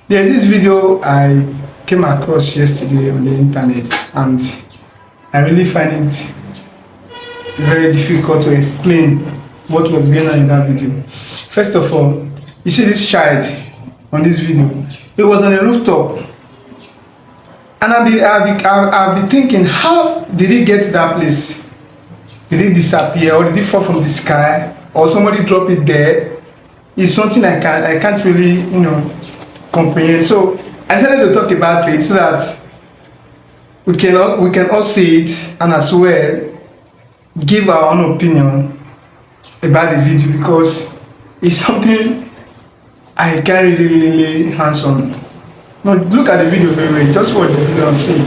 There's this video I came across yesterday on the internet, and I really find it very difficult to explain what was going on in that video. First of all, you see this child on this video. It was on a rooftop, and I'll be thinking, how did he get to that place? Did it disappear, or did it fall from the sky, or somebody drop it there? It's something I can't really comprehend. So I decided to talk about it so that we can all see it, and as well give our own opinion about the video, because it's something I can't really lay hands on. Now look at the video very well. Just watch the video and see.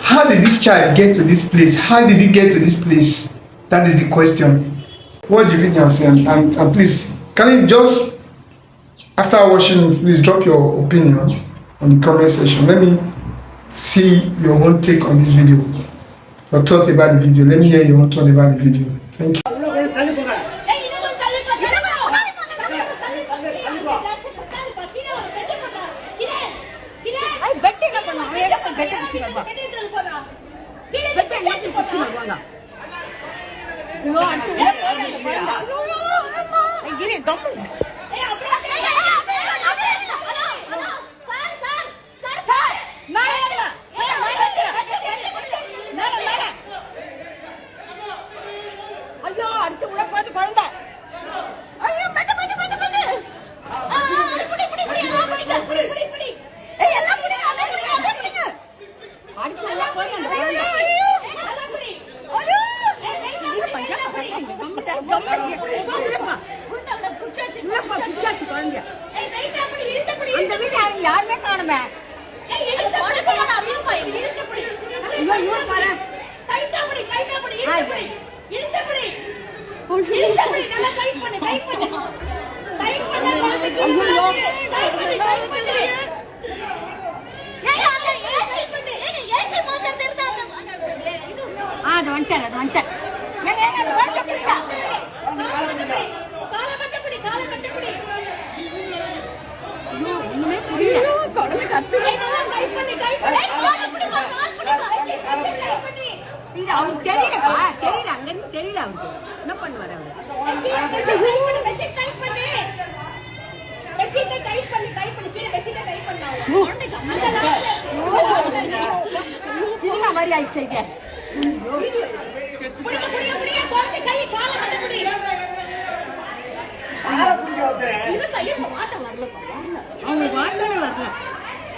How did this child get to this place? How did he get to this place? That is the question. Watch the video and see, and please, can you just, after watching it, please drop your opinion on the comment section. Let me see your own take on this video, your thoughts about the video. Let me hear your own thought about the video. Thank you. ஐயோ அடுத்து உள்ள பாத்து குழந்தை ஐயோ மெட்ட மெட்ட மெட்ட மெட்ட புடி புடி புடி புடி புடி புடி ஏய் எல்லாம் புடி எல்லாம் புடி எல்லாம் புடிங்க அடுத்து உள்ள போய் அந்த குழந்தை ஐயோ எல்லாம் புடி ஐயோ இது பையா கம்மிட்ட கம்மிட்ட உள்ள புடிச்சாச்சு குழந்தை ஏய் ரைட்டா புடி இழுத்து புடி அந்த வீட்ல யாருமே காணோமே ஏய் இழுத்து புடி போடா அப்படியே போய் இழுத்து புடி ஐயோ ஐயோ பாரு ரைட்டா புடி இழுத்து புடி இழுத்தபடி இழுத்தபடி நல்லா டைட் பண்ணு டைட் பண்ணு டைட் பண்ணு ஐயோ டைட் பண்ணு ஏய் அந்த ஏசி பண்ணு ஏசி மோட்டர் தெரிதா அந்த இது அது வந்துட்ட ஏங்க வாங்க புடிடா கால கட்டபடி ஐயோ இன்னுமே புரியல கடமை கத்து டைட் பண்ணு கால புடி கால் புடி டைட் பண்ணு இது அவருக்கு தெரியல அங்க இருந்து தெரியல அவருக்கு என்ன பண்ணுவாரு அவரு மெஷின் டைப் பண்ணு கீழ மெஷினை டைப் பண்ணாங்க சினிமா மாதிரி ஆயிடுச்சு இது புடிங்க போட்டு கை கால கட்ட புடி இது கைய மாட்ட வரல அவங்க வாட்டவே வரல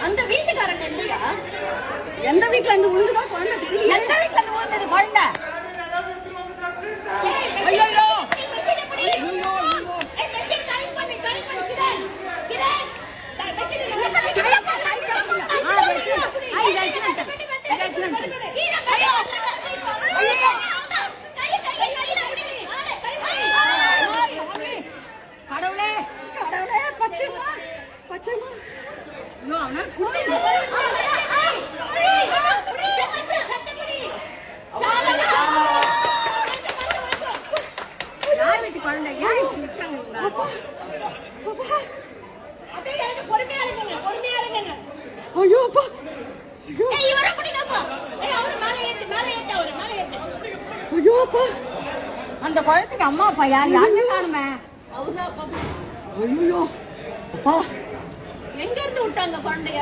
அந்த வீட்டுக்காரங்க இல்லையா எந்த வீட்ல இருந்து விழுந்துதான் குழந்தை தெரியல எந்த வீட்ல இருந்து விழுந்தது குழந்தை ஐயோ கடவுளே பச்சைமா ஐயோ அவனா யார் வீட்டு குழந்தை ஏன் விட்டாங்க ஐயோ அப்பா ஐயோ அப்பா அந்த குழந்தைக்கு அம்மா அப்பா யாருமே காணுமே ஐயோ அப்பா எங்க இருந்து விட்டாங்க குழந்தைய